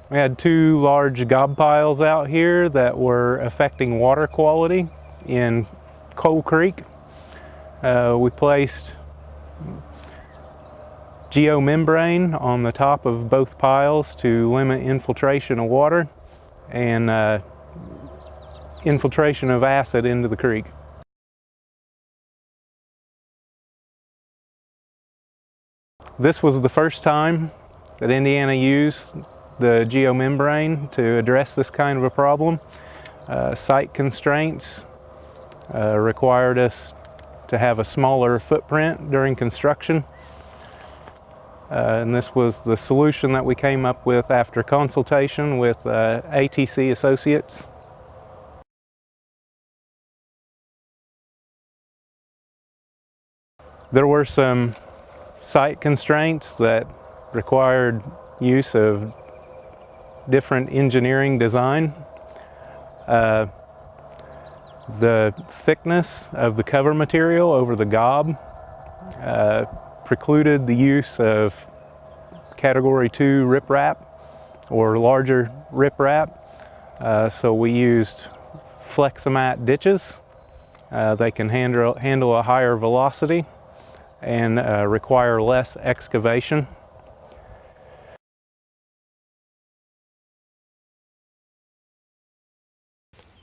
We had two large gob piles out here that were affecting water quality in Coal Creek. We placed geomembrane on the top of both piles to limit infiltration of water and infiltration of acid into the creek. This was the first time that Indiana used the geomembrane to address this kind of a problem. Site constraints required us to have a smaller footprint during construction. And this was the solution that we came up with after consultation with ATC Associates. There were some site constraints that required use of different engineering design. The thickness of the cover material over the gob precluded the use of Category 2 riprap or larger riprap, so we used Fleximat ditches. They can handle a higher velocity and require less excavation.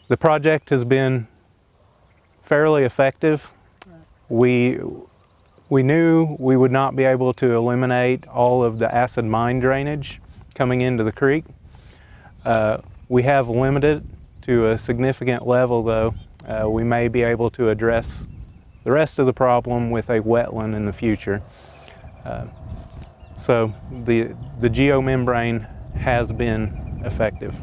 The project has been fairly effective. We knew we would not be able to eliminate all of the acid mine drainage coming into the creek. We have limited to a significant level though. We may be able to address the rest of the problem with a wetland in the future. So the geomembrane has been effective.